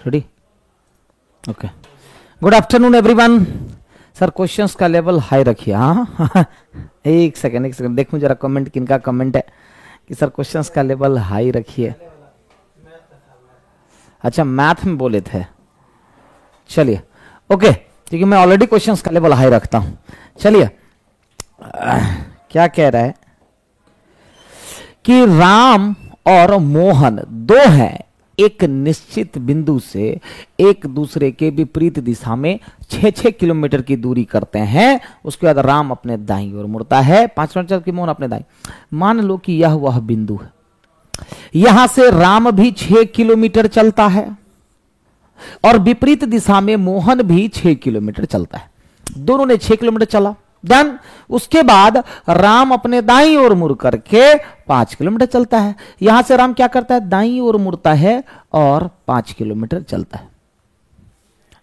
Ready? Okay, good afternoon everyone. Sir questions का level high रखिए। हाँ एक सेकंड देखूं जरा कमेंट, किनका कमेंट है कि सर क्वेश्चंस का लेवल हाई रखिए। अच्छा, मैथ में बोले थे, चलिए ओके, क्योंकि मैं ऑलरेडी क्वेश्चंस का लेवल हाई रखता हूं। चलिए, क्या कह रहा है कि राम और मोहन दो हैं, एक निश्चित बिंदु से एक दूसरे के विपरीत दिशा में 6-6 किलोमीटर की दूरी करते हैं। उसके बाद राम अपने दाईं ओर मुड़ता है, 5 मिनट की मोहन अपने दाईं। मान लो कि यह वह बिंदु है, यहां से राम भी 6 किलोमीटर चलता है और विपरीत दिशा में मोहन भी 6 किलोमीटर चलता है। दोनों ने 6 किलोमीटर चला। देन उसके बाद राम अपने दाईं ओर मुड़ करके 5 किलोमीटर चलता है। यहां से राम क्या करता है, दाईं ओर मुड़ता है और 5 किलोमीटर चलता है,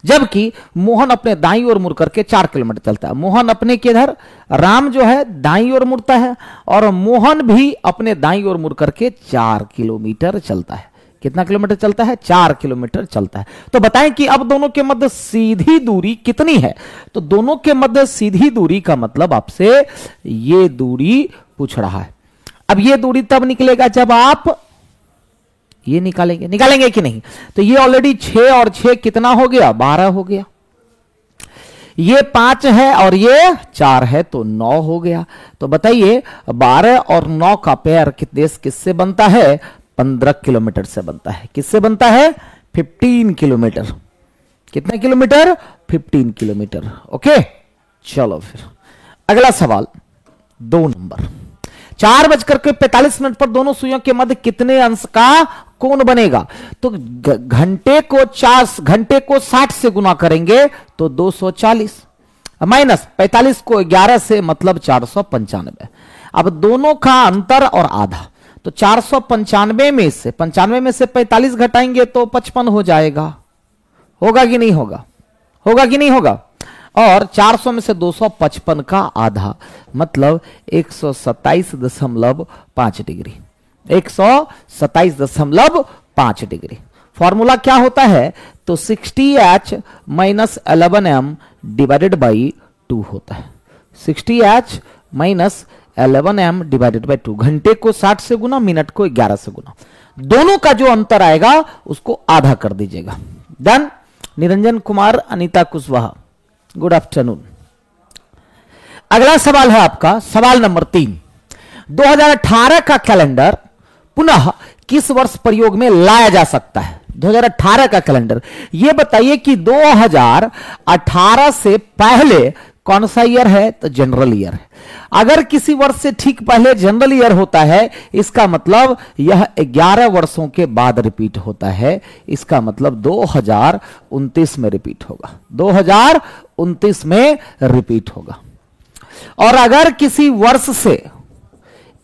जबकि मोहन अपने दाईं ओर मुड़ करके 4 किलोमीटर चलता है। मोहन अपने किधर, राम जो है दाईं ओर मुड़ता है और मोहन भी अपने दाईं ओर मुड़ करके 4 किलोमीटर चलता है। कितना किलोमीटर चलता है, 4 किलोमीटर चलता है। तो बताएं कि अब दोनों के मध्य सीधी दूरी कितनी है। तो दोनों के मध्य सीधी दूरी का मतलब आपसे ये दूरी पूछ रहा है। अब ये दूरी तब निकलेगा जब आप ये निकालेंगे कि नहीं। तो ये ऑलरेडी 6 और 6 कितना हो गया, 12 हो गया। ये 5 है और ये 4 है तो 9 हो गया। तो बताइए 12 और 9 का पेयर किससे बनता है, 15 किलोमीटर से बनता है। किससे बनता है, 15 किलोमीटर। कितने किलोमीटर, 15 किलोमीटर। ओके, चलो फिर अगला सवाल 2 नंबर। 4:45 पर दोनों सुइयों के मध्य कितने अंश का कोण बनेगा। तो घंटे को 60 से गुना करेंगे तो 240, माइनस 45 को 11 से मतलब 495। अब दोनों का अंतर और आधा, तो 495 में से 45 घटाएंगे तो 55 हो जाएगा। होगा कि नहीं होगा, होगा कि नहीं होगा। और 400 में से 255 का आधा मतलब 127.5 डिग्री। 127.5 डिग्री। फॉर्मूला क्या होता है, तो 60H - 11M डिवाइडेड बाई 2 होता है। 60H - 11M divided by 2। घंटे को 60 से गुना, मिनट को 11 से गुना। दोनों का जो अंतर आएगा उसको आधा कर दीजिएगा। Done. Niranjan Kumar, Anita Kushwaha, good afternoon. अगला सवाल है आपका सवाल नंबर 3। 2018 का कैलेंडर पुनः किस वर्ष प्रयोग में लाया जा सकता है। 2018 का कैलेंडर, यह बताइए कि 2018 से पहले कौन सा ईयर है, तो जनरल ईयर है। अगर किसी वर्ष से ठीक पहले जनरल ईयर होता है, इसका मतलब यह 11 वर्षों के बाद रिपीट होता है। इसका मतलब 2029 में रिपीट होगा, 2029 में रिपीट होगा। और अगर किसी वर्ष से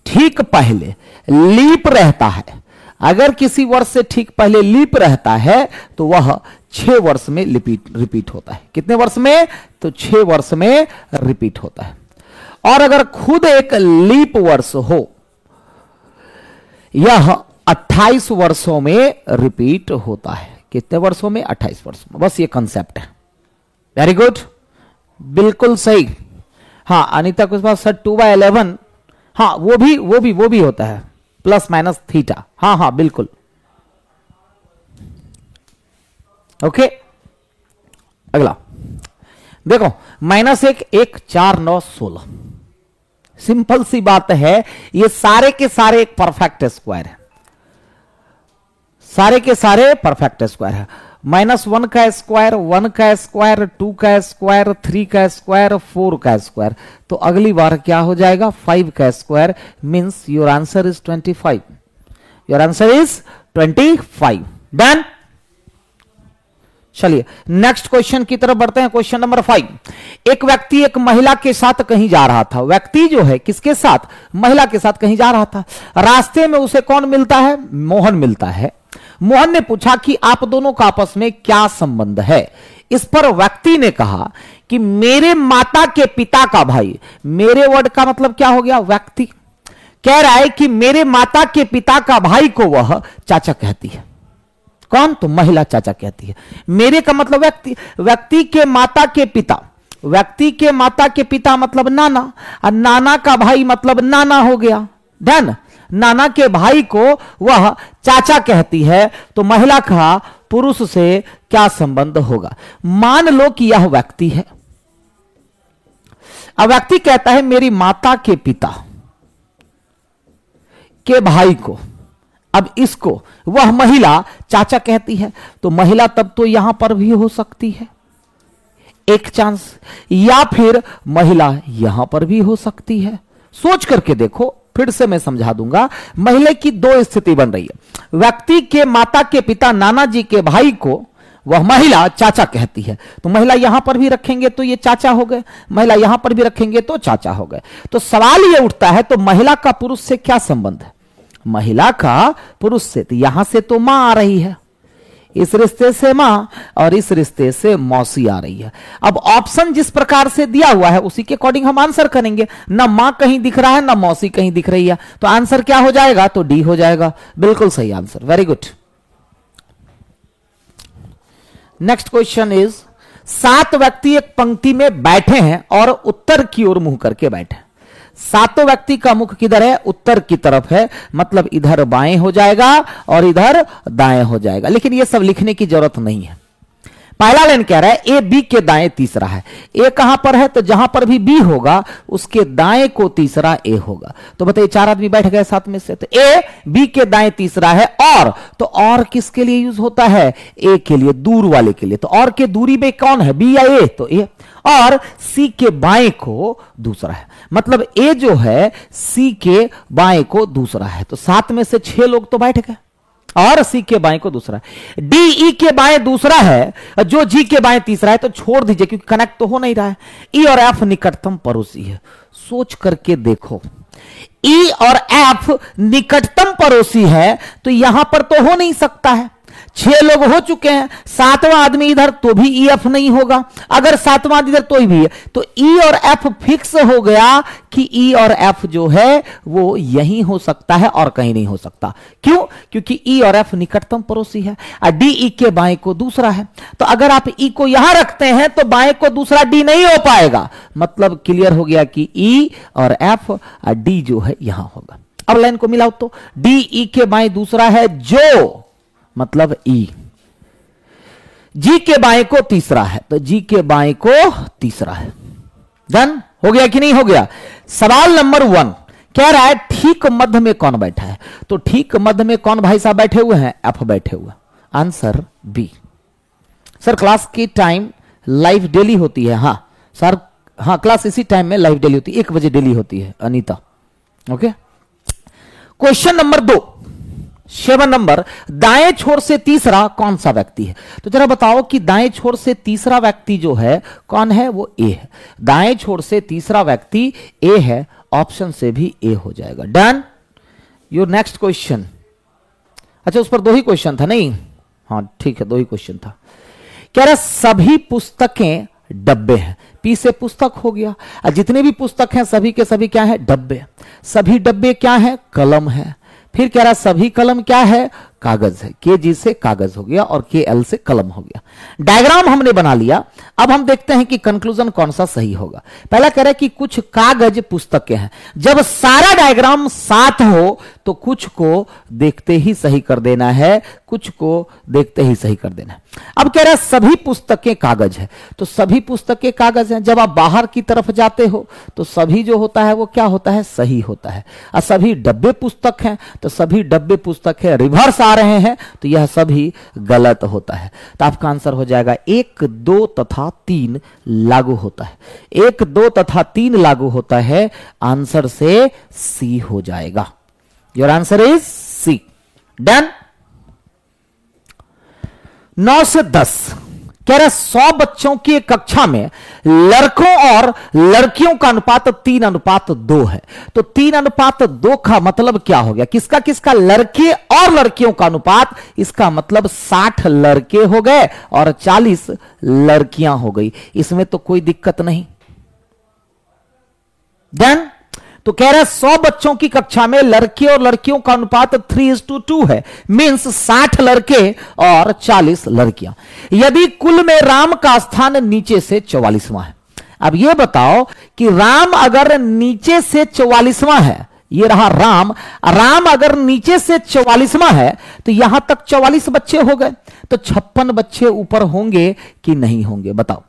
ठीक पहले लीप रहता है, अगर किसी वर्ष से ठीक पहले लीप रहता है तो वह 6 वर्ष में रिपीट होता है। कितने वर्ष में, तो 6 वर्ष में रिपीट होता है। और अगर खुद एक लीप वर्ष हो, यह 28 वर्षों में रिपीट होता है। कितने वर्षों में, 28 वर्षों में। बस ये कंसेप्ट है। वेरी गुड, बिल्कुल सही। हाँ अनिता कुछ बात सर 2/11, हाँ वो भी होता है, ± थीटा। हाँ बिल्कुल। ओके, अगला देखो, -1 1 4 9 16। सिंपल सी बात है, ये सारे के सारे एक परफेक्ट स्क्वायर है। सारे के सारे परफेक्ट स्क्वायर है। -1 का स्क्वायर, 1 का स्क्वायर, 2 का स्क्वायर, 3 का स्क्वायर, 4 का स्क्वायर। तो अगली बार क्या हो जाएगा, 5 का square. Means your answer is 25। Your answer is 25। Done. चलिए नेक्स्ट क्वेश्चन की तरफ बढ़ते हैं। Question number 5। एक व्यक्ति एक महिला के साथ कहीं जा रहा था। व्यक्ति जो है किसके साथ, महिला के साथ कहीं जा रहा था। रास्ते में उसे कौन मिलता है, मोहन मिलता है। मोहन ने पूछा कि आप दोनों का आपस में क्या संबंध है। इस पर व्यक्ति ने कहा कि मेरे माता के पिता का भाई। मेरे वर्ड का मतलब क्या हो गया, व्यक्ति कह रहा है कि मेरे माता के पिता का भाई को वह चाचा कहती है। कौन? तो महिला चाचा कहती है। मेरे का मतलब व्यक्ति के माता के पिता, व्यक्ति के माता के पिता मतलब नाना, और नाना का भाई मतलब नाना हो गया। डन। नाना के भाई को वह चाचा कहती है, तो महिला का पुरुष से क्या संबंध होगा? मान लो कि यह व्यक्ति है। अब व्यक्ति कहता है मेरी माता के पिता के भाई को, अब इसको वह महिला चाचा कहती है, तो महिला तब तो यहां पर भी हो सकती है, एक चांस, या फिर महिला यहां पर भी हो सकती है। सोच करके देखो, फिर से मैं समझा दूंगा। महिला की दो स्थिति बन रही है। व्यक्ति के माता के पिता नाना जी के भाई को वह महिला चाचा कहती है, तो महिला यहां पर भी रखेंगे तो ये चाचा हो गए, महिला यहां पर भी रखेंगे तो चाचा हो गए। तो सवाल ये उठता है, तो महिला का पुरुष से क्या संबंध है? महिला का पुरुष से, तो यहां से तो मां आ रही है, इस रिश्ते से मां, और इस रिश्ते से मौसी आ रही है। अब ऑप्शन जिस प्रकार से दिया हुआ है उसी के अकॉर्डिंग हम आंसर करेंगे। ना मां कहीं दिख रहा है, ना मौसी कहीं दिख रही है, तो आंसर क्या हो जाएगा? तो डी हो जाएगा। बिल्कुल सही answer, very good. Next question is, 7 व्यक्ति एक पंक्ति में बैठे हैं और उत्तर की ओर मुंह करके बैठे। सातों व्यक्ति का मुख किधर है? उत्तर की तरफ है, मतलब इधर बाएं हो जाएगा और इधर दाएं हो जाएगा। लेकिन ये सब लिखने की जरूरत नहीं है। पहला लाइन कह रहा है ए बी के दाएं तीसरा है। ए कहां पर है? तो जहां पर भी बी होगा उसके दाएं को तीसरा ए होगा। तो बताइए, 4 आदमी बैठ गए साथ में से, तो ए बी के दाएं तीसरा है। और तो और किसके लिए यूज होता है? ए के लिए, दूर वाले के लिए। तो और के दूरी में कौन है? बी या ए? तो ए। और सी के बाएं को दूसरा है, मतलब ए जो है सी के बाएं को दूसरा है। तो 7 में से 6 लोग तो बैठ गए, और सी के बाएं को दूसरा है। डी ई के बाएं दूसरा है, जो जी के बाएं तीसरा है, तो छोड़ दीजिए क्योंकि कनेक्ट तो हो नहीं रहा है। ई और एफ निकटतम पड़ोसी है। सोच करके देखो, ई और एफ निकटतम पड़ोसी है, तो यहां पर तो हो नहीं सकता है। 6 लोग हो चुके हैं, 7वां आदमी इधर, तो भी ई एफ नहीं होगा। अगर 7वां इधर तो भी है, तो ई और एफ फिक्स हो गया कि ई और एफ जो है वो यहीं हो सकता है और कहीं नहीं हो सकता। क्यों? क्योंकि ई और एफ निकटतम पड़ोसी है, और डी ई के बाएं को दूसरा है। तो अगर आप ई को यहां रखते हैं तो बाएं को दूसरा डी नहीं हो पाएगा। मतलब क्लियर हो गया कि ई और एफ और डी जो है यहां होगा। अब लाइन को मिलाओ, तो डी ई के बाएं दूसरा है, जो मतलब ई, जी के बाएं को तीसरा है, तो जी के बाएं को तीसरा है। डन हो गया कि नहीं हो गया? सवाल नंबर 1 कह रहा है ठीक मध्य में कौन बैठा है? तो ठीक मध्य में कौन भाई साहब बैठे हुए हैं? एफ बैठे हुए। Answer B. सर क्लास की टाइम लाइव डेली होती है? हाँ सर, हाँ क्लास इसी टाइम में लाइव डेली होती है, 1 बजे डेली होती है Anita. Okay, question number 2, 7 number, दाएं छोर से तीसरा कौन सा व्यक्ति है? तो जरा बताओ कि दाएं छोर से तीसरा व्यक्ति जो है कौन है? वो ए है। दाएं छोर से तीसरा व्यक्ति ए है, ऑप्शन से भी ए हो जाएगा। डन। Your next question. अच्छा, उस पर 2 ही क्वेश्चन था नहीं? हाँ ठीक है, 2 ही क्वेश्चन था। कह रहा सभी पुस्तकें डब्बे हैं। पी से पुस्तक हो गया, और जितने भी पुस्तक हैं सभी के सभी क्या है? डब्बे। सभी डब्बे क्या है? कलम है। फिर कह रहा सभी कलम क्या है? कागज है। के जी से कागज हो गया और के एल से कलम हो गया। डायग्राम हमने बना लिया। अब हम देखते हैं कि कंक्लूजन कौन सा सही होगा। पहला कह रहा है कि कुछ कागज पुस्तकें हैं। जब सारा डायग्राम साथ हो तो कुछ को देखते ही सही कर देना है, कुछ को देखते ही सही कर देना है। अब कह रहा है सभी पुस्तकें कागज है, तो सभी पुस्तकें कागज हैं। जब आप बाहर की तरफ जाते हो तो सभी जो होता है वो क्या होता है? सही होता है। और सभी डब्बे पुस्तक हैं, तो सभी डब्बे पुस्तक है, रिवर्स आ रहे हैं तो यह सभी गलत होता है। तो आपका आंसर हो जाएगा 1, 2 तथा 3 लागू होता है। 1, 2 तथा 3 लागू होता है। आंसर से सी हो जाएगा। Your answer is C. Done. 9 से 10 कह रहा 100 बच्चों की एक कक्षा में लड़कों और लड़कियों का अनुपात 3:2 है। तो 3:2 का मतलब क्या हो गया? किसका किसका? लड़के और लड़कियों का अनुपात। इसका मतलब 60 लड़के हो गए और 40 लड़कियां हो गई। इसमें तो कोई दिक्कत नहीं। डन। तो कह रहा है 100 बच्चों की कक्षा में लड़के और लड़कियों का अनुपात 3:2 है, मींस 60 लड़के और 40 लड़कियां। यदि कुल में राम का स्थान नीचे से 44वां है। अब यह बताओ कि राम अगर नीचे से 44वां है, ये रहा राम, राम अगर नीचे से 44वां है तो यहां तक 44 बच्चे हो गए, तो 56 बच्चे ऊपर होंगे कि नहीं होंगे बताओ।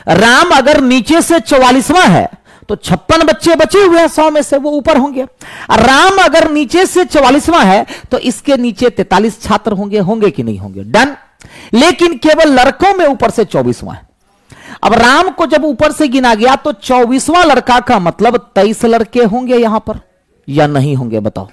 राम अगर नीचे से 44वां है तो 56 बच्चे बचे हुए हैं 100 में से, वो ऊपर होंगे। राम अगर नीचे से 44वां है तो इसके नीचे 43 छात्र होंगे कि नहीं होंगे? डन। लेकिन केवल लड़कों में ऊपर से 24वां है। अब राम को जब ऊपर से गिना गया तो 24वां लड़का का मतलब 23 लड़के होंगे यहां पर या नहीं होंगे बताओ।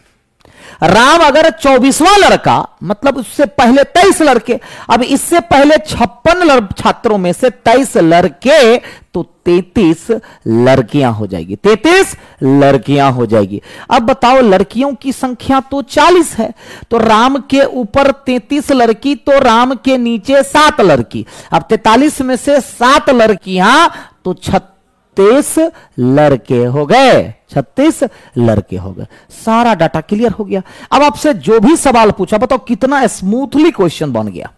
राम अगर 24वां लड़का मतलब उससे पहले 23 लड़के, अब इससे पहले 56 छात्रों में से 23 लड़के तो 33 लड़कियां हो जाएगी, 33 लड़कियां हो जाएगी। अब बताओ लड़कियों की संख्या तो 40 है, तो राम के ऊपर 33 लड़की तो राम के नीचे 7 लड़की। अब 43 में से 7 लड़कियां तो 36 लड़के हो गए, 36 लड़के हो गए। सारा डाटा क्लियर हो गया। अब आपसे जो भी सवाल पूछा बताओ कितना स्मूथली क्वेश्चन बन गया।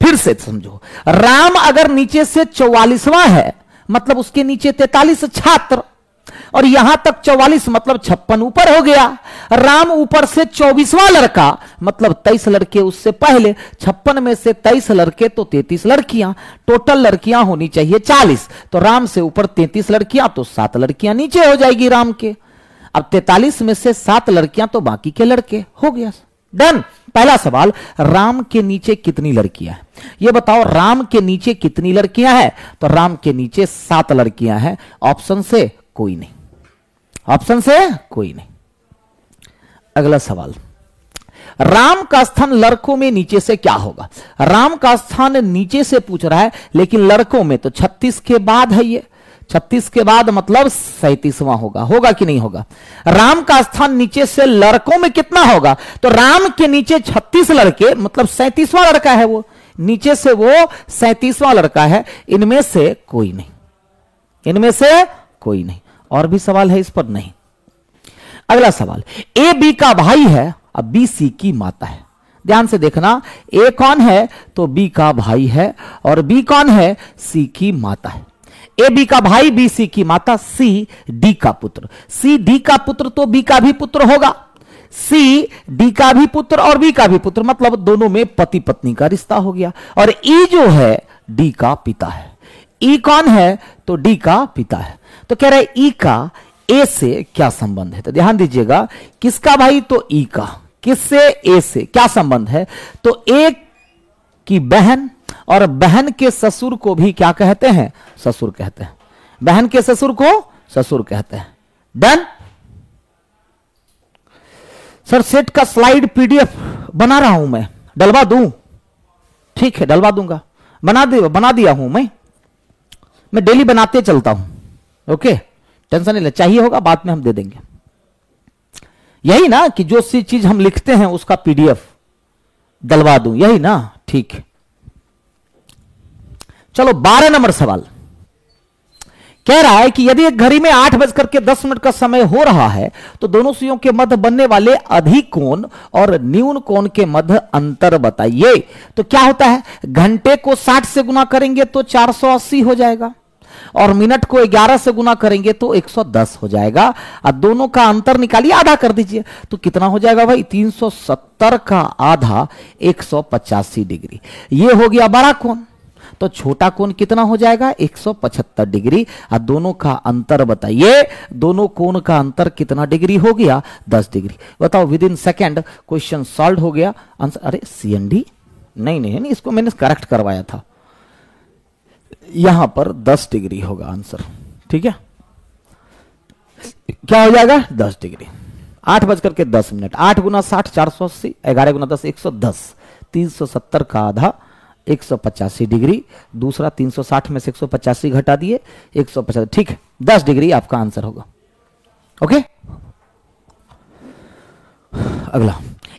फिर से समझो, राम अगर नीचे से 44वां है मतलब उसके नीचे 43 छात्र और यहां तक 44 मतलब 56 ऊपर हो गया। राम ऊपर से 24वां लड़का मतलब 23 लड़के उससे पहले, 56 में से 23 लड़के तो 33 लड़कियां, टोटल लड़कियां होनी चाहिए 40, तो राम से ऊपर 33 लड़कियां तो 7 लड़कियां नीचे हो जाएगी राम के। अब 43 में से 7 लड़कियां तो बाकी के लड़के, हो गया। डन। पहला सवाल, राम के नीचे कितनी लड़कियां हैं? यह बताओ राम के नीचे कितनी लड़कियां हैं? तो राम के नीचे 7 लड़कियां हैं। ऑप्शन से कोई नहीं, ऑप्शन से कोई नहीं। अगला सवाल, राम का स्थान लड़कों में नीचे से क्या होगा? राम का स्थान नीचे से पूछ रहा है, लेकिन लड़कों में तो 36 के बाद है, ये 36 के बाद मतलब 37वां होगा कि नहीं होगा? राम का स्थान नीचे से लड़कों में कितना होगा? तो राम के नीचे 36 लड़के मतलब 37वां लड़का है, वो नीचे से वो 37वां लड़का है। इनमें से कोई नहीं, इनमें से कोई नहीं। और भी सवाल है इस पर? नहीं। अगला सवाल, ए बी का भाई है, अब बी सी की माता है। ध्यान से देखना, ए कौन है? तो बी का भाई है, और बी कौन है? सी की माता है। ए बी का भाई, बी सी की माता, सी डी का पुत्र। सी डी का पुत्र तो बी का भी पुत्र होगा, सी डी का भी पुत्र और बी का भी पुत्र, मतलब दोनों में पति पत्नी का रिश्ता हो गया। और ई जो है डी का पिता है। ई कौन है? तो डी का पिता है। तो कह रहे ई का ए से क्या संबंध है? तो ध्यान दीजिएगा, किसका भाई? तो ई का। किससे? ए से। क्या संबंध है? तो ए की बहन, और बहन के ससुर को भी क्या कहते हैं? ससुर कहते हैं। बहन के ससुर को ससुर कहते हैं। डन। सर सेट का स्लाइड पीडीएफ बना रहा हूं मैं, डलवा दूं? ठीक है, डलवा दूंगा। बना दिया हूं मैं डेली बनाते चलता हूं। ओके, टेंशन नहीं ले, चाहिए होगा बाद में हम दे देंगे। यही ना कि जो सी चीज हम लिखते हैं उसका पीडीएफ डलवा दूं, यही ना? ठीक है, चलो 12 नंबर सवाल कह रहा है कि यदि एक घड़ी में 8:10 का समय हो रहा है तो दोनों सुइयों के मध्य बनने वाले अधिक कोण और न्यून कोण के मध्य अंतर बताइए। तो क्या होता है, घंटे को 60 से गुना करेंगे तो 480 हो जाएगा, और मिनट को 11 से गुना करेंगे तो 110 हो जाएगा। अब दोनों का अंतर निकालिए, आधा कर दीजिए, तो कितना हो जाएगा भाई? 370 का आधा 185 डिग्री। ये हो गया बड़ा कोण। तो छोटा कोण कितना हो जाएगा? 175 डिग्री। और दोनों का अंतर बताइए, दोनों कोण का अंतर कितना डिग्री हो गया? 10 डिग्री। बताओ, with in second question solve हो गया। आंसर, अरे सीएनडी नहीं, इसको मैंने करेक्ट करवाया था, यहां पर 10 डिग्री होगा आंसर। ठीक है, क्या हो जाएगा? 10 डिग्री। 8:10। 8 गुना 60 480, 11 गुना 10 110, 370 का आधा 185 डिग्री। दूसरा 360 में से 185 घटा दिए 150। ठीक है, 10 डिग्री आपका आंसर होगा। ओके, अगला,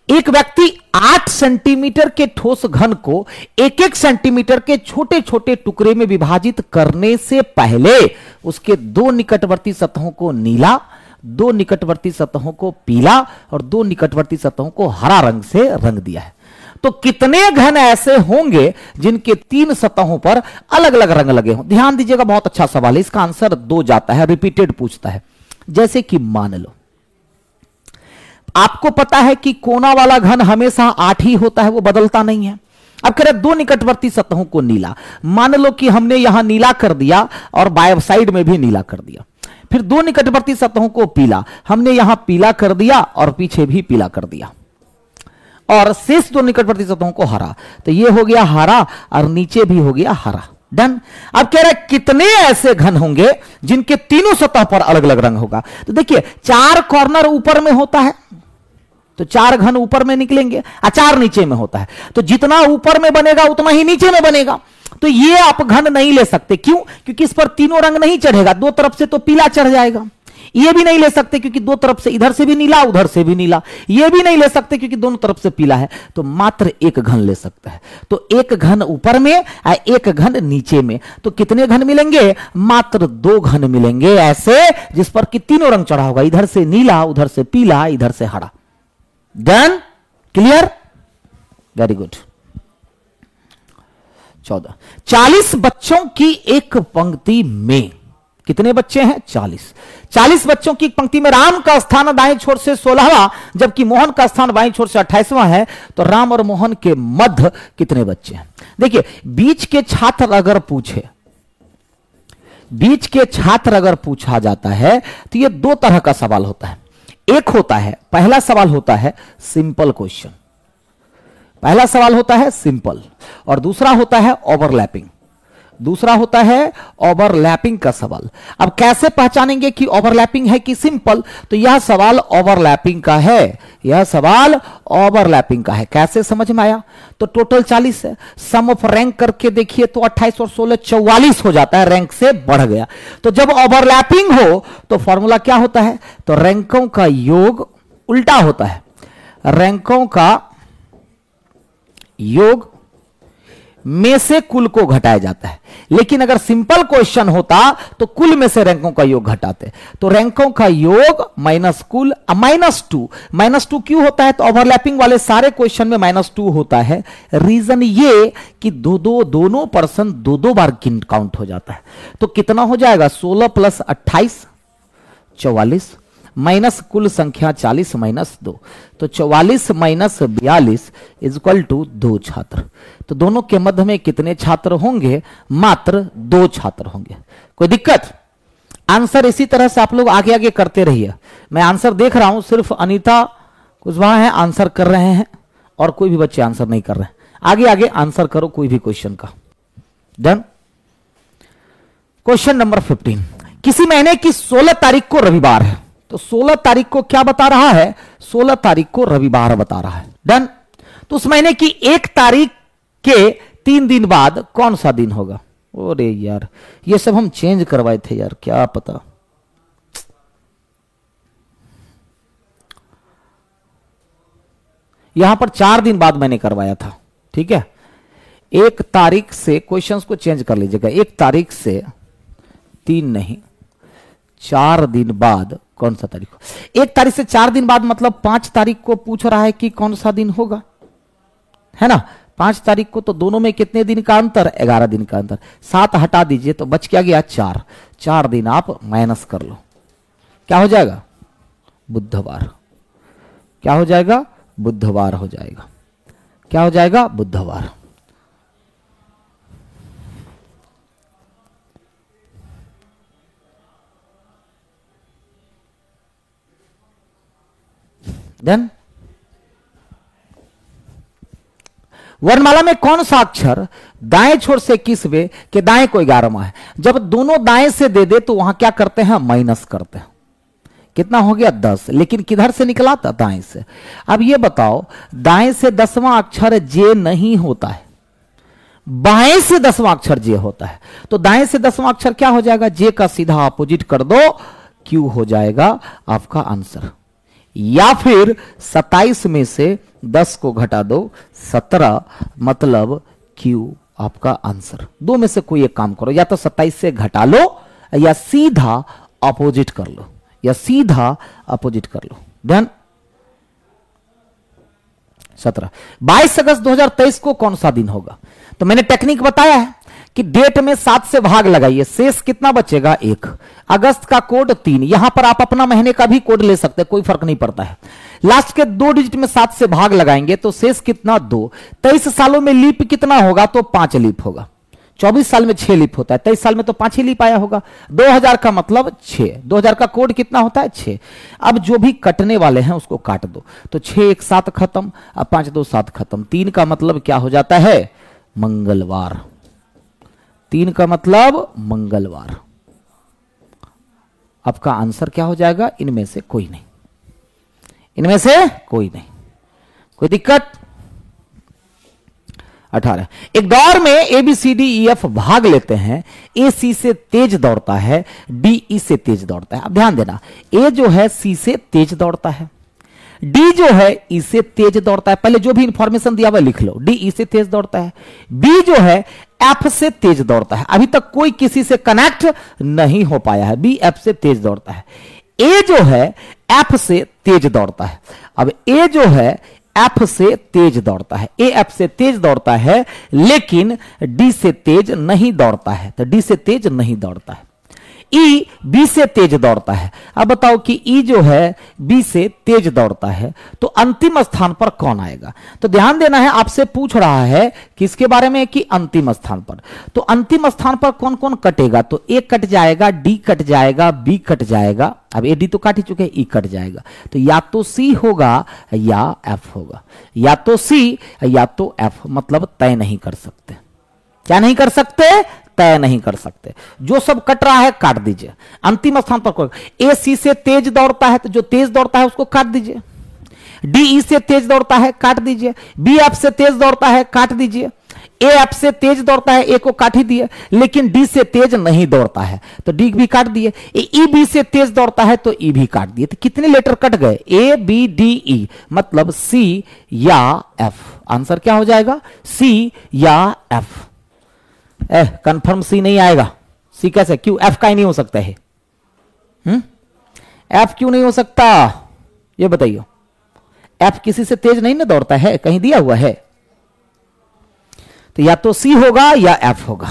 एक व्यक्ति 8 सेंटीमीटर के ठोस घन को 1-1 सेंटीमीटर के छोटे छोटे टुकड़े में विभाजित करने से पहले उसके 2 निकटवर्ती सतहों को नीला, 2 निकटवर्ती सतहों को पीला और 2 निकटवर्ती सतहों को हरा रंग से रंग दिया है। तो कितने घन ऐसे होंगे जिनके 3 सतहों पर अलग अलग रंग लगे हों? ध्यान दीजिएगा, बहुत अच्छा सवाल है। इसका आंसर 2 जाता है, रिपीटेड पूछता है। जैसे कि मान लो आपको पता है कि कोना वाला घन हमेशा 8 ही होता है, वो बदलता नहीं है। अब कह रहे 2 निकटवर्ती सतहों को नीला, मान लो कि हमने यहां नीला कर दिया और बाएं साइड में भी नीला कर दिया। फिर 2 निकटवर्ती सतहों को पीला, हमने यहां पीला कर दिया और पीछे भी पीला कर दिया, और शेष 2 निकटवर्ती सतहों को हरा। तो ये हो गया हरा और नीचे भी हो गया हरा। डन। अब कह रहे कितने ऐसे घन होंगे जिनके तीनों सतह पर अलग अलग रंग होगा? तो देखिए 4 कॉर्नर ऊपर में होता है तो 4 घन ऊपर में निकलेंगे, 4 नीचे में होता है तो जितना ऊपर में बनेगा उतना ही नीचे में बनेगा। तो ये आप घन नहीं ले सकते। क्यों? क्योंकि इस पर तीनों रंग नहीं चढ़ेगा, 2 तरफ से तो पीला चढ़ जाएगा। ये भी नहीं ले सकते क्योंकि 2 तरफ से, इधर से भी नीला उधर से भी नीला। ये भी नहीं ले सकते क्योंकि दोनों तरफ से पीला है। तो मात्र 1 घन ले सकता है। तो 1 घन ऊपर में और 1 घन नीचे में। तो कितने घन मिलेंगे? मात्र 2 घन मिलेंगे ऐसे जिस पर कि तीनों रंग चढ़ा होगा, इधर से नीला उधर से पीला इधर से हरा। डन? क्लियर? Very good. 14 40 बच्चों की एक पंक्ति में कितने बच्चे हैं? 40 बच्चों की एक पंक्ति में राम का स्थान दाएं छोर से 16वां जबकि मोहन का स्थान बाएं छोर से 28वां है। तो राम और मोहन के मध्य कितने बच्चे हैं? देखिए बीच के छात्र अगर पूछे, बीच के छात्र अगर पूछा जाता है तो यह 2 तरह का सवाल होता है। एक होता है, पहला सवाल होता है सिंपल क्वेश्चन, पहला सवाल होता है सिंपल, और दूसरा होता है ओवरलैपिंग, दूसरा होता है ओवरलैपिंग का सवाल। अब कैसे पहचानेंगे कि ओवरलैपिंग है कि सिंपल? तो यह सवाल ओवरलैपिंग का है, यह सवाल ओवरलैपिंग का है। कैसे समझ में आया? तो टोटल 40 है, सम ऑफ रैंक करके देखिए तो 28 और 16 44 हो जाता है, रैंक से बढ़ गया। तो जब ओवरलैपिंग हो तो फॉर्मूला क्या होता है? तो रैंकों का योग उल्टा होता है, रैंकों का योग में से कुल को घटाया जाता है। लेकिन अगर सिंपल क्वेश्चन होता तो कुल में से रैंकों का योग घटाते। तो रैंकों का योग माइनस कुल, -2 क्यों होता है? तो ओवरलैपिंग वाले सारे क्वेश्चन में -2 होता है। रीजन ये कि दोनों पर्सन 2 बार काउंट हो जाता है। तो कितना हो जाएगा? 16 + 28 44 माइनस कुल संख्या 40 - 2। तो 44 - 42 = 2 छात्र। तो दोनों के मध्य में कितने छात्र होंगे? मात्र 2 छात्र होंगे। कोई दिक्कत? आंसर इसी तरह से आप लोग आगे आगे करते रहिए। मैं आंसर देख रहा हूं, सिर्फ अनीता कुशवाहा है आंसर कर रहे हैं और कोई भी बच्चे आंसर नहीं कर रहे हैं। आगे आगे आंसर करो कोई भी क्वेश्चन का। डन। Question number 15। किसी महीने की 16 तारीख को रविवार है। तो 16 तारीख को क्या बता रहा है? 16 तारीख को रविवार बता रहा है। डन। तो उस महीने की 1 तारीख के 3 दिन बाद कौन सा दिन होगा? अरे यार ये सब हम चेंज करवाए थे यार, क्या पता। यहां पर 4 दिन बाद मैंने करवाया था, ठीक है। 1 तारीख से क्वेश्चंस को चेंज कर लीजिएगा। 1 तारीख से 3 नहीं, 4 दिन बाद कौन सा तारीख हो? 1 तारीख से 4 दिन बाद मतलब 5 तारीख को पूछ रहा है कि कौन सा दिन होगा, है ना। 5 तारीख को तो दोनों में कितने दिन का अंतर? 11 दिन का अंतर। 7 हटा दीजिए तो बच क्या गया? 4। 4 दिन आप माइनस कर लो, क्या हो जाएगा? बुधवार। क्या हो जाएगा? बुधवार हो जाएगा। क्या हो जाएगा? बुधवार। देन वर्णमाला में कौन सा अक्षर दाएं छोर से 21वें के दाएं को 11वां है? जब दोनों दाएं से दे दे तो वहां क्या करते हैं? माइनस करते हैं। कितना हो गया? 10। लेकिन किधर से निकला था? दाएं से। अब ये बताओ, दाएं से 10वां अक्षर जे नहीं होता है, बाएं से 10वां अक्षर जे होता है। तो दाएं से 10वां अक्षर क्या हो जाएगा? जे का सीधा अपोजिट कर दो, क्यू हो जाएगा आपका आंसर। या फिर 27 में से 10 को घटा दो 17, मतलब Q आपका आंसर। दो में से कोई एक काम करो, या तो 27 से घटा लो या सीधा अपोजिट कर लो, या सीधा अपोजिट कर लो। डन। 17 22 अगस्त 2023 को कौन सा दिन होगा? तो मैंने टेक्निक बताया है कि डेट में 7 से भाग लगाइए, शेष कितना बचेगा? 1। अगस्त का कोड 3, यहां पर आप अपना महीने का भी कोड ले सकते हैं, कोई फर्क नहीं पड़ता है। लास्ट के 2 डिजिट में 7 से भाग लगाएंगे तो शेष कितना? 2। 23 सालों में लीप कितना होगा? तो 5 लीप होगा। 24 साल में 6 लीप होता है, 23 साल में तो 5 ही लीप आया होगा। 2000 का मतलब 6, 2000 का कोड कितना होता है? 6। अब जो भी कटने वाले हैं उसको काट दो, तो 6 1 7 खत्म, अब 5 2 7 खत्म। 3 का मतलब क्या हो जाता है? मंगलवार। 3 का मतलब मंगलवार। आपका आंसर क्या हो जाएगा? इनमें से कोई नहीं, इनमें से कोई नहीं। कोई दिक्कत? 18। एक दौड़ में ABCDEF भाग लेते हैं, AC से तेज दौड़ता है, DE से तेज दौड़ता है। अब ध्यान देना, A जो है C से तेज दौड़ता है, D जो है E से तेज दौड़ता है। पहले जो भी इंफॉर्मेशन दिया हुआ लिख लो। D E से तेज दौड़ता है। B जो है F से तेज दौड़ता है। अभी तक कोई किसी से कनेक्ट नहीं हो पाया है। B F से तेज दौड़ता है। A जो है F से तेज दौड़ता है। अब A जो है F से तेज दौड़ता है, A F से तेज दौड़ता है, लेकिन D से तेज नहीं दौड़ता है, तो D से तेज नहीं दौड़ता है। E B से तेज दौड़ता है। अब बताओ कि E जो है B से तेज दौड़ता है, तो अंतिम स्थान पर कौन आएगा? तो ध्यान देना है, आपसे पूछ रहा है किसके बारे में? कि अंतिम स्थान पर। तो अंतिम स्थान पर कौन कौन कटेगा? तो A कट जाएगा, D कट जाएगा, B कट जाएगा। अब A D तो काट ही चुके हैं, E कट जाएगा। तो या तो C होगा या F होगा, या तो C या तो F। मतलब तय नहीं कर सकते। क्या नहीं कर सकते? तय नहीं कर सकते। जो सब कट रहा है काट दीजिए। अंतिम स्थान पर कोई A C से तेज दौड़ता है, तो जो तेज दौड़ता है उसको काट दीजिए। D E से तेज दौड़ता है, काट दीजिए। B F से तेज दौड़ता है, काट दीजिए। A F से तेज दौड़ता है, A को काट ही दिए। लेकिन D से तेज नहीं दौड़ता है, तो D भी काट दिए। E B से तेज दौड़ता है, तो E भी काट दिए। तो कितने लेटर कट गए? A B D E, मतलब C या F। आंसर क्या हो जाएगा? C या F। कंफर्म C नहीं आएगा। C कैसे? क्यों? F का ही नहीं हो सकता है। F क्यों नहीं हो सकता? ये बताइए। F किसी से तेज नहीं ना दौड़ता है, कहीं दिया हुआ है। तो या तो C होगा या F होगा।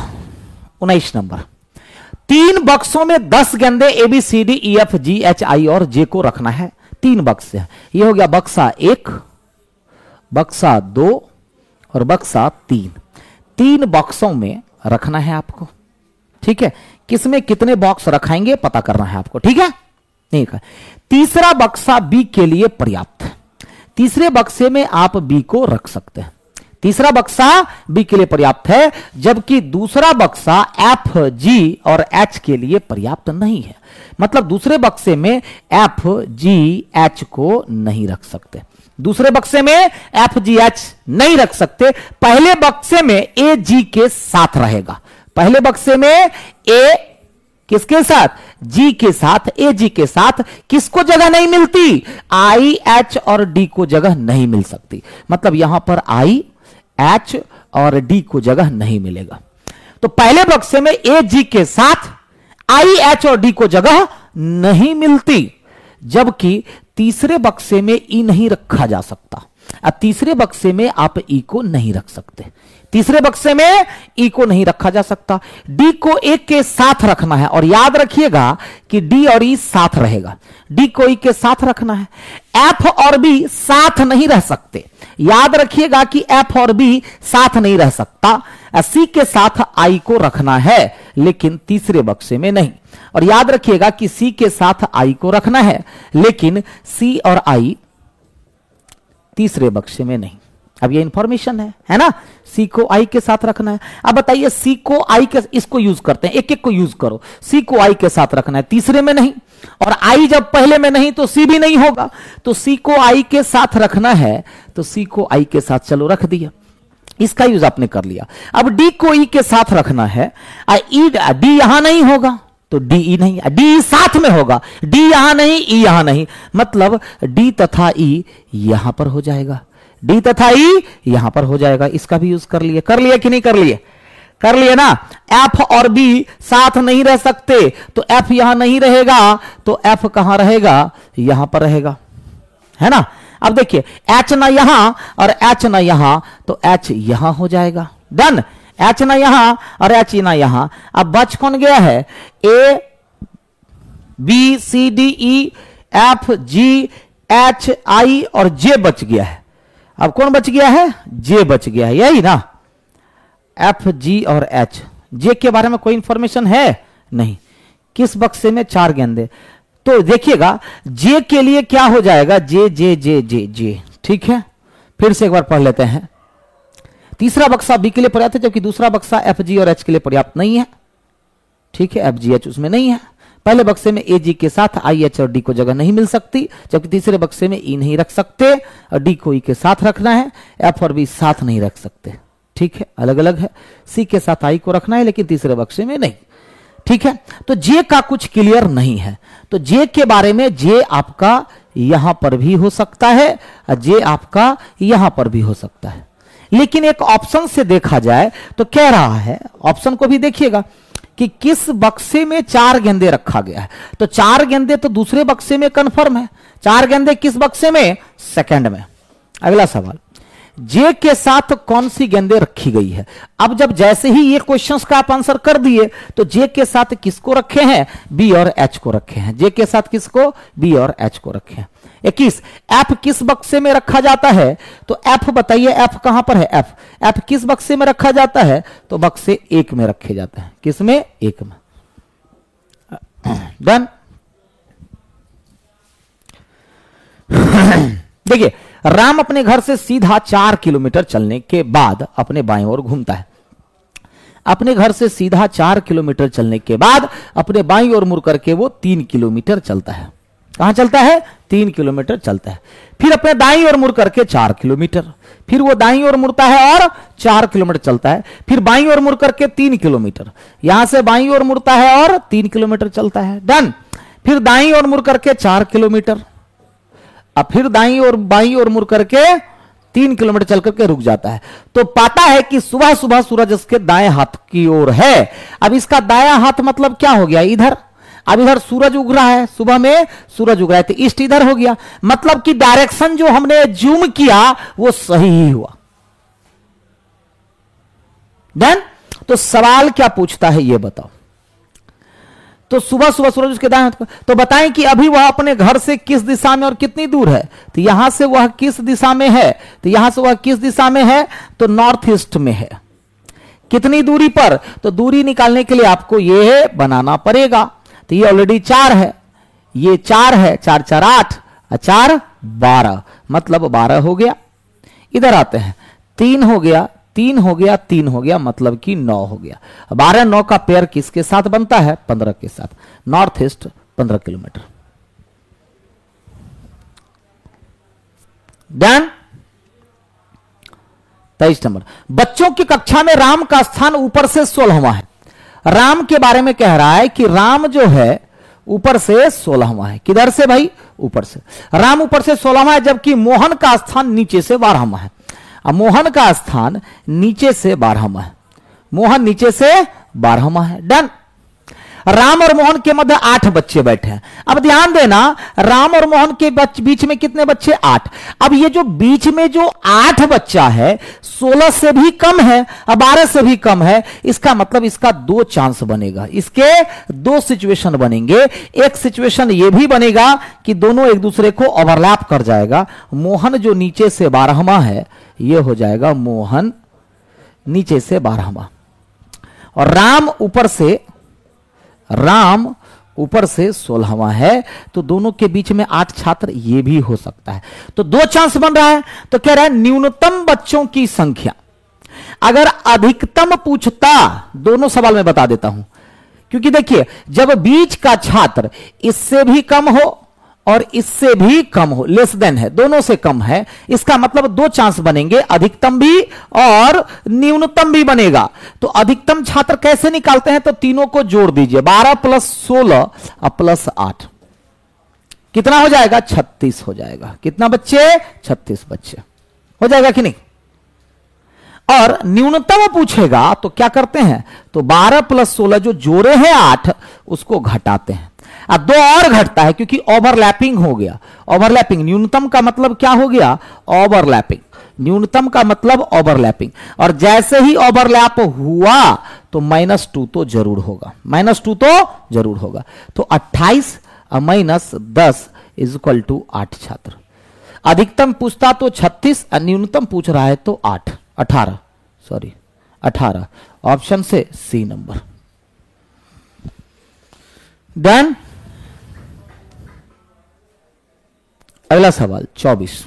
19 नंबर। 3 बक्सों में 10 गेंदे ABCDEFGHI और J को रखना है। 3 बक्से हैं। ये हो गया बक्सा 1, बक्सा 2 और बक्सा 3। 3 बक्सों में रखना है आपको। ठीक है, किसमें कितने बॉक्स रखाएंगे पता करना है आपको। ठीक है, ठीक है। तीसरा बक्सा B के लिए पर्याप्त है। तीसरे बक्से में आप B को रख सकते हैं। तीसरा बक्सा B के लिए पर्याप्त है, जबकि दूसरा बक्सा F, G और H के लिए पर्याप्त नहीं है। मतलब दूसरे बक्से में F, G, H को नहीं रख सकते। दूसरे बक्से में F, G, H नहीं रख सकते। पहले बक्से में A, G के साथ रहेगा। पहले बक्से में A किसके साथ? G के साथ। A, G के साथ किसको जगह नहीं मिलती? I, H और D को जगह नहीं मिल सकती। मतलब यहां पर I, H और D को जगह नहीं मिलेगा। तो पहले बक्से में A, G के साथ I, H और D को जगह नहीं मिलती, जबकि तीसरे बक्से में E नहीं रखा जा सकता। अब तीसरे बक्से में आप E को नहीं रख सकते। तीसरे बक्से में E को नहीं रखा जा सकता। D को एक के साथ रखना है, और याद रखिएगा कि D और E साथ रहेगा। D को E के साथ रखना है। F और B साथ नहीं रह सकते। याद रखिएगा कि F और B साथ नहीं रह सकता। C के साथ I को रखना है, लेकिन तीसरे बक्से में नहीं। और याद रखिएगा कि C के साथ I को रखना है, लेकिन C और I तीसरे बक्से में नहीं। अब ये इंफॉर्मेशन है ना? C को I के साथ रखना है। अब बताइए, C को I के, इसको यूज करते हैं, एक एक को यूज करो। C को I के साथ रखना है, तीसरे में नहीं। और I जब पहले में नहीं तो C भी नहीं होगा। तो C को I के साथ रखना है, तो C को I के साथ चलो रख दिया, इसका यूज आपने कर लिया। अब D को E के साथ रखना है, D यहां नहीं होगा, तो डी ई नहीं, डी साथ में होगा, डी यहां नहीं, ई यहां नहीं, मतलब डी तथा ई यहां पर हो जाएगा, डी तथा ई यहां पर हो जाएगा। इसका भी यूज कर लिए कि नहीं कर लिए? कर लिए ना। एफ और बी साथ नहीं रह सकते, तो एफ यहां नहीं रहेगा, तो एफ कहां रहेगा? यहां पर रहेगा, है ना। अब देखिए एच ना यहां और एच ना यहां, तो एच यहां हो जाएगा। डन। एच ना यहां और एच ना यहां। अब बच कौन गया है? A B C D E F G H I और जे बच गया है। अब कौन बच गया है? जे बच गया है, यही ना। एफ जी और एच। जे के बारे में कोई इंफॉर्मेशन है नहीं। किस बक्से में 4 गेंदे? तो देखिएगा जे के लिए क्या हो जाएगा? जे जे जे जे जे। ठीक है, फिर से एक बार पढ़ लेते हैं। तीसरा बक्सा बी के लिए पर्याप्त है, जबकि दूसरा बक्सा एफ जी और एच के लिए पर्याप्त नहीं है। ठीक है, एफ जी एच उसमें नहीं है। पहले बक्से में ए जी के साथ आई एच और डी को जगह नहीं मिल सकती, जबकि तीसरे बक्से में ई नहीं रख सकते और डी को ई के साथ रखना है। एफ और बी साथ नहीं रख सकते, ठीक है, अलग अलग है। सी के साथ आई को रखना है, लेकिन तीसरे बक्से में नहीं। ठीक है, तो जे का कुछ क्लियर नहीं है। तो जे के बारे में जे आपका यहां पर भी हो सकता है और जे आपका यहां पर भी हो सकता है। लेकिन एक ऑप्शन से देखा जाए तो कह रहा है, ऑप्शन को भी देखिएगा कि किस बक्से में 4 गेंदे रखा गया है। तो 4 गेंदे तो दूसरे बक्से में कंफर्म है। 4 गेंदे किस बक्से में? सेकंड में। अगला सवाल, जे के साथ कौन सी गेंदें रखी गई है? अब जब जैसे ही ये क्वेश्चंस का आप आंसर कर दिए, तो जे के साथ किसको रखे हैं? बी और एच को रखे हैं। जे के साथ किसको? बी और एच को रखे हैं। 21, एफ किस बक्से में रखा जाता है? तो एफ बताइए, एफ कहां पर है? एफ किस बक्से में रखा जाता है? तो बक्से 1 में रखे जाते हैं। किसमें? 1 में। डन। देखिए, राम अपने घर से सीधा 4 किलोमीटर चलने के बाद अपने बाएं ओर घूमता है। अपने घर से सीधा 4 किलोमीटर चलने के बाद अपने बाईं ओर मुड़ करके वो 3 किलोमीटर चलता है। कहां चलता है? 3 किलोमीटर चलता है। फिर अपने दाईं ओर मुड़ करके 4 किलोमीटर, फिर वो दाईं ओर मुड़ता है और 4 किलोमीटर चलता है। फिर बाईं ओर मुड़ करके 3 किलोमीटर, यहां से बाईं ओर मुड़ता है और 3 किलोमीटर चलता है। डन। फिर दाईं ओर मुड़ करके 4 किलोमीटर, अब फिर दाईं और बाईं ओर मुड़ करके 3 किलोमीटर चल करके रुक जाता है। तो पाता है कि सुबह सुबह सूरज इसके दाएं हाथ की ओर है। अब इसका दायां हाथ मतलब क्या हो गया? इधर। अब इधर सूरज उग रहा है, सुबह में सूरज उग रहा है, तो ईस्ट इधर हो गया। मतलब कि डायरेक्शन जो हमने जूम किया वो सही ही हुआ। डन। तो सवाल क्या पूछता है ये बताओ। तो सुबह सुबह सूरज उसके दाएं हाथ, तो बताएं कि अभी वह अपने घर से किस दिशा में और कितनी दूर है? तो यहां से वह किस दिशा में है? तो यहां से वह किस दिशा में है? तो नॉर्थ ईस्ट में है। कितनी दूरी पर? तो दूरी निकालने के लिए आपको यह बनाना पड़ेगा। तो ये ऑलरेडी 4 है, ये 4 है, 4 4 8 और 4 12, मतलब 12 हो गया। इधर आते हैं, 3 हो गया, 3 हो गया, 3 हो गया, मतलब कि 9 हो गया। 12 9 का पेयर किसके साथ बनता है? 15 के साथ। North east 15 kilometre. Done. 23 number, बच्चों की कक्षा में राम का स्थान ऊपर से 16वां है। राम के बारे में कह रहा है कि राम जो है ऊपर से 16वां है। किधर से भाई? ऊपर से। राम ऊपर से 16वां है, जबकि मोहन का स्थान नीचे से 12वां है। अब मोहन का स्थान नीचे से 12वां है। मोहन नीचे से 12वां है। डन। राम और मोहन के मध्य 8 बच्चे बैठे हैं। अब ध्यान देना, राम और मोहन के बीच में कितने बच्चे? 8। अब ये जो बीच में जो 8 बच्चा है 16 से भी कम है और 12 से भी कम है। इसका मतलब इसका 2 चांस बनेगा। इसके 2 सिचुएशन बनेंगे। एक सिचुएशन ये भी बनेगा कि दोनों एक दूसरे को ओवरलैप कर जाएगा। मोहन जो नीचे से 12वां है, ये हो जाएगा मोहन नीचे से 12वां, और राम ऊपर से 16वां है। तो दोनों के बीच में 8 छात्र, ये भी हो सकता है। तो 2 चांस बन रहा है। तो कह रहा है न्यूनतम बच्चों की संख्या। अगर अधिकतम पूछता, दोनों सवाल में बता देता हूं, क्योंकि देखिए जब बीच का छात्र इससे भी कम हो और इससे भी कम हो, लेस देन है, दोनों से कम है, इसका मतलब दो चांस बनेंगे, अधिकतम भी और न्यूनतम भी बनेगा। तो अधिकतम छात्र कैसे निकालते हैं, तो तीनों को जोड़ दीजिए, 12 + 16 + 8 कितना हो जाएगा, 36 हो जाएगा। कितना बच्चे, 36 बच्चे हो जाएगा कि नहीं। और न्यूनतम पूछेगा तो क्या करते हैं, तो 12 + 16 जो जोड़े हैं 8 उसको घटाते हैं। अब दो और घटता है क्योंकि ओवरलैपिंग हो गया। ओवरलैपिंग, न्यूनतम का मतलब क्या हो गया, ओवरलैपिंग। न्यूनतम का मतलब ओवरलैपिंग, और जैसे ही ओवरलैप हुआ तो -2 तो जरूर होगा, -2 तो जरूर होगा। तो 28 - 10 = 8 छात्र। अधिकतम पूछता तो 36 और न्यूनतम पूछ रहा है तो 18 ऑप्शन से सी नंबर। डन। अगला सवाल 24,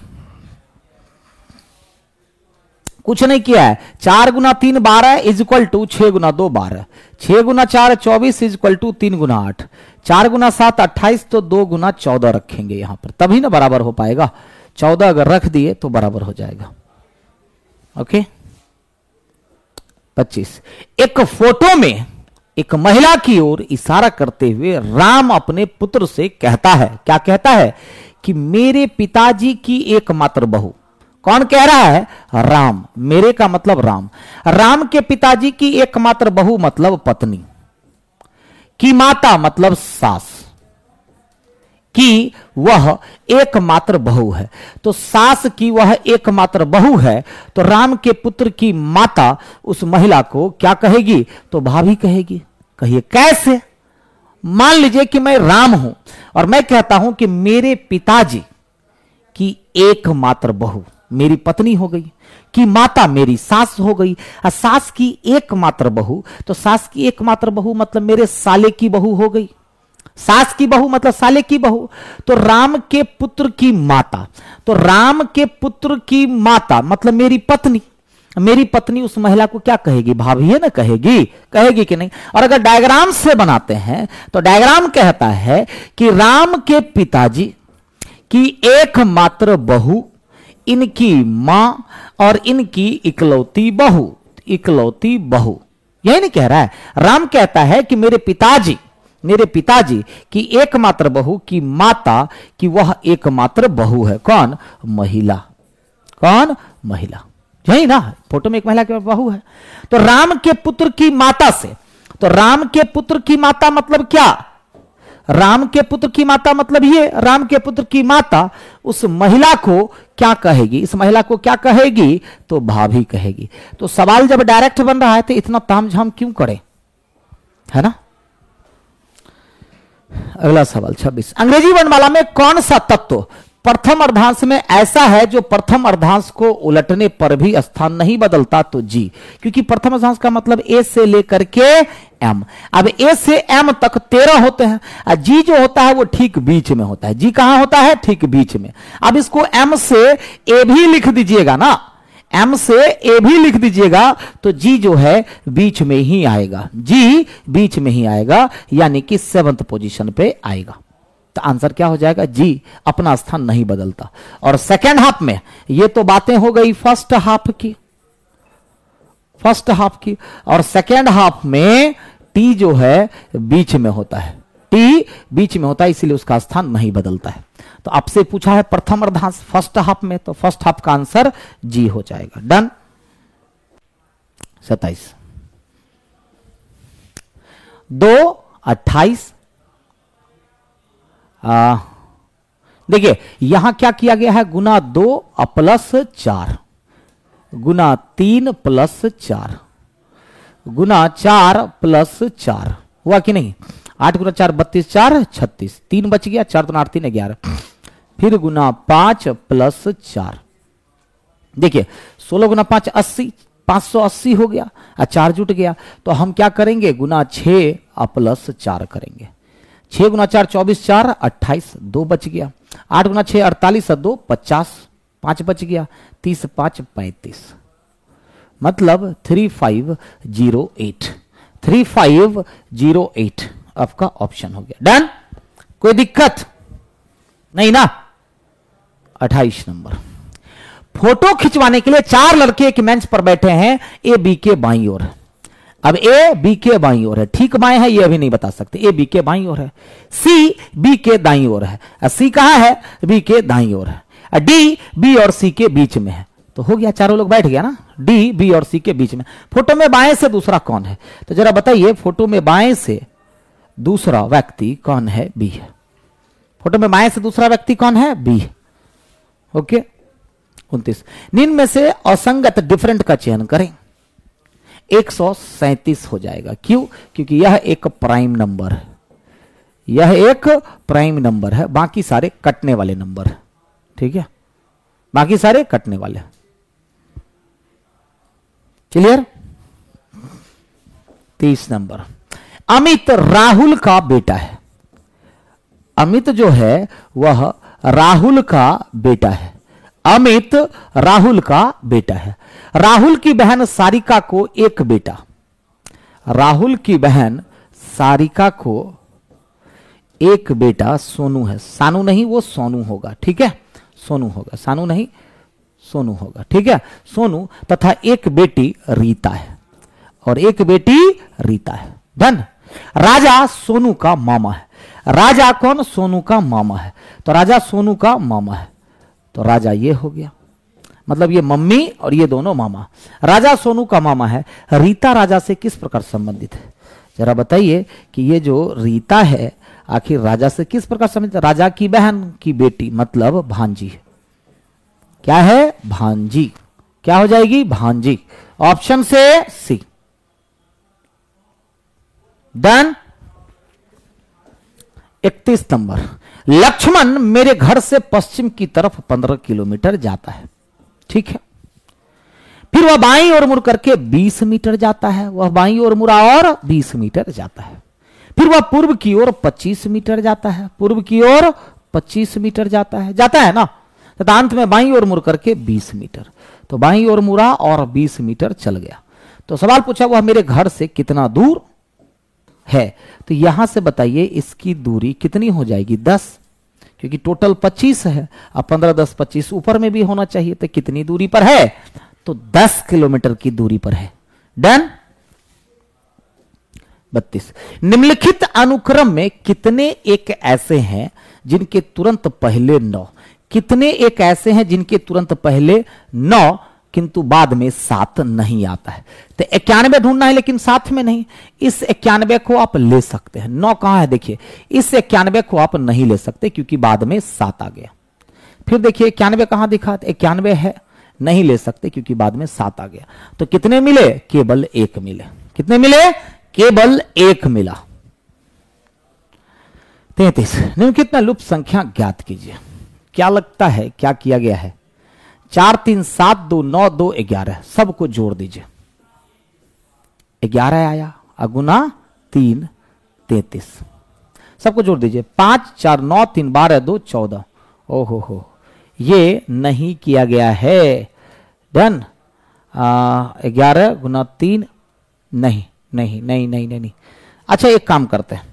कुछ नहीं किया है। 4 × 3 12 = 6 × 2 12, 6 × 4 24 = 3 × 8, 4 × 7 28, तो 2 × 14 रखेंगे यहां पर, तभी ना बराबर हो पाएगा। 14 अगर रख दिए तो बराबर हो जाएगा। ओके। 25, एक फोटो में एक महिला की ओर इशारा करते हुए राम अपने पुत्र से कहता है, क्या कहता है, कि मेरे पिताजी की एकमात्र बहू। कौन कह रहा है, राम। मेरे का मतलब राम। राम के पिताजी की एकमात्र बहू मतलब पत्नी, की माता मतलब सास, कि वह एकमात्र बहू है। तो सास की वह एकमात्र बहू है, तो राम के पुत्र की माता उस महिला को क्या कहेगी, तो भाभी कहेगी। कहिए कैसे। मान लीजिए कि मैं राम हूं और मैं कहता हूं कि मेरे पिताजी की एकमात्र बहू मेरी पत्नी हो गई, कि माता मेरी सास हो गई, और सास की एकमात्र बहू, तो सास की एकमात्र बहू मतलब मेरे साले की बहू हो गई। सास की बहू मतलब साले की बहू। तो राम के पुत्र की माता, तो राम के पुत्र की माता मतलब मेरी पत्नी। मेरी पत्नी उस महिला को क्या कहेगी, भाभी है ना, कहेगी कि नहीं। और अगर डायग्राम से बनाते हैं तो डायग्राम कहता है कि राम के पिताजी की एकमात्र बहू, इनकी मां और इनकी इकलौती बहू, यही नहीं कह रहा है। राम कहता है कि मेरे पिताजी की एकमात्र बहू की माता की वह एकमात्र बहू है। कौन, महिला। यही ना, फोटो में एक महिला की बहू है। तो राम के पुत्र की माता से, तो राम के पुत्र की माता मतलब क्या, राम के पुत्र की माता मतलब ये, राम के पुत्र की माता उस महिला को क्या कहेगी, इस महिला को क्या कहेगी, तो भाभी कहेगी। तो सवाल जब डायरेक्ट बन रहा है तो इतना तामझाम क्यों करें, है ना। अगला सवाल 26, अंग्रेजी वर्णमाला में कौन सा तत्व प्रथम अर्धांश में ऐसा है जो प्रथम अर्धांश को उलटने पर भी स्थान नहीं बदलता, तो जी। क्योंकि प्रथम अर्धांश का मतलब ए से लेकर के एम। अब ए से एम तक 13 होते हैं, और जी जो होता है वो ठीक बीच में होता है। जी कहां होता है, ठीक बीच में। अब इसको एम से ए भी लिख दीजिएगा ना, एम से ए भी लिख दीजिएगा, तो जी जो है बीच में ही आएगा, जी बीच में ही आएगा, यानी कि 7th पोजीशन पे आएगा। तो आंसर क्या हो जाएगा, जी अपना स्थान नहीं बदलता। और सेकेंड हाफ में ये तो बातें हो गई फर्स्ट हाफ की, और सेकेंड हाफ में टी जो है बीच में होता है, इसलिए उसका स्थान नहीं बदलता है। तो आपसे पूछा है प्रथम अर्धांश फर्स्ट हाफ में, तो फर्स्ट हाफ का आंसर जी हो जाएगा। डन। 27, 2 28, देखिए यहां क्या किया गया है, गुना 2 प्लस 4, गुना 3 प्लस 4, गुना 4 प्लस 4 हुआ कि नहीं। 8 × 4 32, 4 36, 3 बच गया, 4 × 8 3 11, फिर गुना 5 प्लस 4। देखिए 16 × 5 80, 580 हो गया, 4 जुट गया। तो हम क्या करेंगे, गुना 6 प्लस 4 करेंगे। 6 × 4 24, 4 28, 2 बच गया। 8 × 6 48, 2 50, 5 बच गया। 30 5 35, मतलब 3508, 3508 आपका ऑप्शन हो गया। डन। कोई दिक्कत नहीं ना, 28 नंबर। फोटो खिंचवाने के लिए 4 लड़के एक मंच पर बैठे हैं, ए बी के बाईं ओर। अब ए बी के बाईं ओर है, ठीक बाएं है ये अभी नहीं बता सकते, ए बी के बाईं ओर है। सी बी के दाईं ओर है। सी कहां है? बी के दाईं ओर है। डी बी और सी के बीच में है। तो हो गया, चारों लोग बैठ गया ना, डी बी और सी के बीच में। फोटो में बाएं से दूसरा कौन है? तो जरा बताइए, फोटो में बाएं से दूसरा व्यक्ति कौन है? बी है। फोटो में बाएं से दूसरा व्यक्ति कौन है? बी। ओके, 29। निम्न में से असंगत डिफरेंट का चयन करें। 137 हो जाएगा। क्यों? क्योंकि यह एक प्राइम नंबर है, यह एक प्राइम नंबर है, बाकी सारे कटने वाले नंबर है। ठीक है, बाकी सारे कटने वाले। क्लियर? 30 नंबर। अमित राहुल का बेटा है। अमित जो है वह राहुल का बेटा है। अमित राहुल का बेटा है। राहुल की बहन सारिका को एक बेटा, राहुल की बहन सारिका को एक बेटा सोनू है। सानू नहीं, वो सोनू होगा। ठीक है, सोनू होगा, सानू नहीं सोनू होगा। ठीक है, सोनू तथा एक बेटी रीता है, और एक बेटी रीता है। डन। राजा सोनू का मामा है। राजा कौन? सोनू का मामा है। तो राजा सोनू का मामा है, तो राजा ये हो गया, मतलब ये मम्मी और ये दोनों मामा। राजा सोनू का मामा है। रीता राजा से किस प्रकार संबंधित है? जरा बताइए कि ये जो रीता है आखिर राजा से किस प्रकार संबंधित है? राजा की बहन की बेटी, मतलब भांजी है। क्या है? भांजी। क्या हो जाएगी? भांजी। ऑप्शन से सी। डन। 31 नंबर। लक्ष्मण मेरे घर से पश्चिम की तरफ 15 किलोमीटर जाता है। ठीक है, फिर वह बाईं ओर मुड़ करके 20 मीटर जाता है। वह बाईं ओर मुड़ा और 20 मीटर जाता है। फिर वह पूर्व की ओर 25 मीटर जाता है। पूर्व की ओर 25 मीटर जाता है ना, तथा अंत में बाईं ओर मुड़ करके 20 मीटर। तो बाईं ओर मुड़ा और 20 मीटर चल गया। तो सवाल पूछा वह मेरे घर से कितना दूर है? तो यहां से बताइए इसकी दूरी कितनी हो जाएगी? 10, क्योंकि टोटल 25 है। अब 15 10 25 ऊपर में भी होना चाहिए, तो कितनी दूरी पर है? तो 10 किलोमीटर की दूरी पर है। डन। 32। निम्नलिखित अनुक्रम में कितने एक ऐसे हैं जिनके तुरंत पहले 9? कितने एक ऐसे हैं जिनके तुरंत पहले 9 किंतु बाद में 7 नहीं आता है? तो 91 ढूंढना है, लेकिन साथ में नहीं। इस 91 को आप ले सकते हैं। 9 कहां है? देखिए, इस 91 को आप नहीं ले सकते क्योंकि बाद में 7 आ गया। फिर देखिए 91 कहां दिखा? 91 है, नहीं ले सकते क्योंकि बाद में 7 आ गया। तो कितने मिले? केवल 1 मिले। कितने मिले? केवल 1 मिला। 33। निम्नलिखित लुप्त संख्या ज्ञात कीजिए। क्या लगता है क्या किया गया है? 4 3 7 2 9 2 11, सबको जोड़ दीजिए। 11 आया, अगुना 3 33, सबको जोड़ दीजिए। 5 4 9 3 12 2 14। ओहो हो, ये नहीं किया गया है। डन। 11 गुना 3 नहीं नहीं नहीं नहीं नहीं। अच्छा, एक काम करते हैं,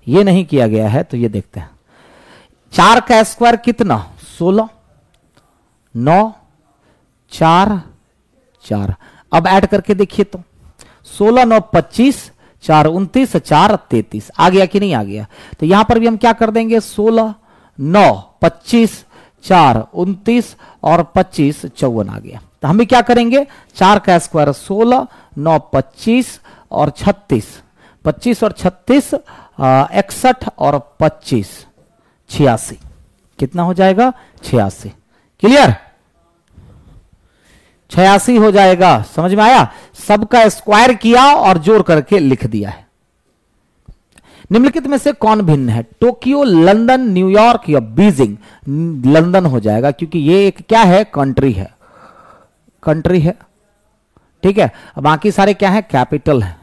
ये नहीं किया गया है तो ये देखते हैं। 4 का स्क्वायर कितना? 16। 9 4 4। अब ऐड करके देखिए तो 16 9 25, 4 29, 4 33। आ गया कि नहीं आ गया? तो यहां पर भी हम क्या कर देंगे? 16 9 25, 4 29 और 25 54 आ गया। तो हम भी क्या करेंगे? 4 का स्क्वायर 16 9 25 और 36, 25 और 36 61 और 25 86। कितना हो जाएगा? 86। क्लियर? 86 हो जाएगा। समझ में आया? सबका स्क्वायर किया और जोड़ करके लिख दिया है। निम्नलिखित में से कौन भिन्न है? टोक्यो, लंदन, न्यूयॉर्क या बीजिंग? लंदन हो जाएगा क्योंकि ये एक क्या है? कंट्री है, कंट्री है। ठीक है, अब बाकी सारे क्या है? कैपिटल है।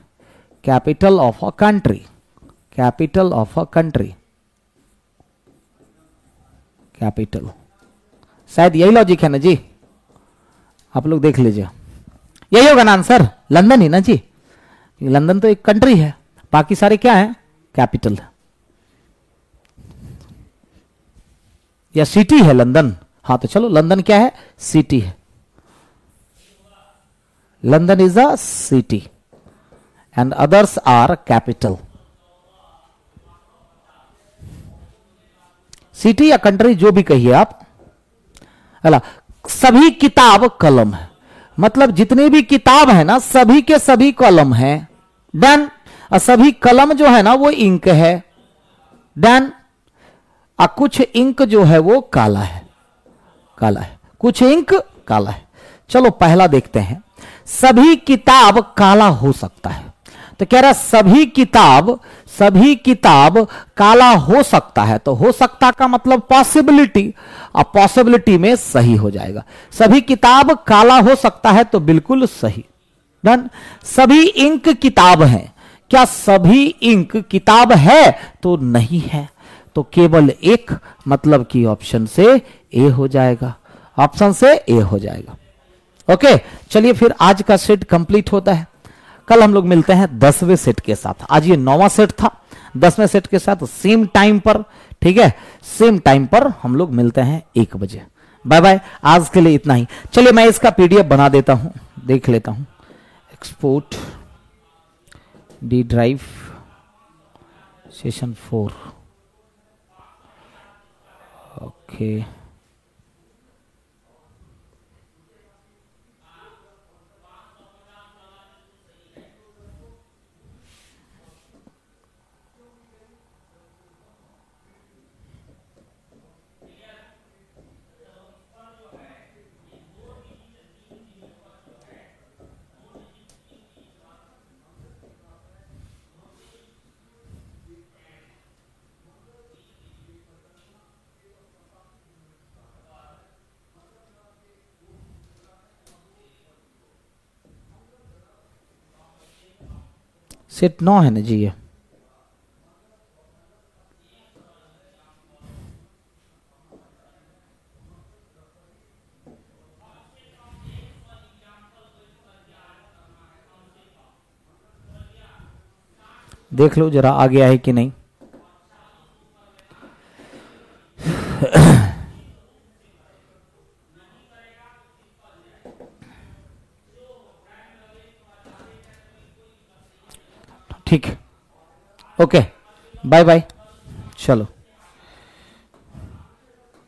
Capital of a country, capital of a country, capital. शायद यही लॉजिक है ना जी, आप लोग देख लीजिए। यही होगा ना आंसर? लंदन ही ना जी, लंदन तो एक कंट्री है, बाकी सारे क्या है? कैपिटल है। या सिटी है लंदन? हाँ तो चलो लंदन क्या है? सिटी है। London is a city and others are capital. City या कंट्री जो भी कहिए आप, अला सभी किताब कलम है, मतलब जितनी भी किताब है ना सभी के सभी कलम है। डन। और सभी कलम जो है ना वो इंक है। डन। कुछ इंक जो है वो काला है, काला है, कुछ इंक काला है। चलो पहला देखते हैं, सभी किताब काला हो सकता है। तो कह रहा सभी किताब काला हो सकता है, तो हो सकता का मतलब पॉसिबिलिटी, अब पॉसिबिलिटी में सही हो जाएगा। सभी किताब काला हो सकता है तो बिल्कुल सही। डन। सभी इंक किताब हैं, क्या सभी इंक किताब है? तो नहीं है, तो केवल एक, मतलब कि ऑप्शन से ए हो जाएगा, ऑप्शन से ए हो जाएगा। ओके चलिए फिर आज का सेट कंप्लीट होता है। कल हम लोग मिलते हैं 10वें सेट के साथ। आज ये 9वां सेट था, 10वें सेट के साथ सेम टाइम पर, ठीक है, सेम टाइम पर हम लोग मिलते हैं 1 बजे। बाय बाय, आज के लिए इतना ही। चलिए मैं इसका पीडीएफ बना देता हूं, देख लेता हूं। Export D drive session 4। Okay set 9 है ना जी ये। देख लो जरा आ गया है कि नहीं। ठीक, ओके बाय बाय, चलो।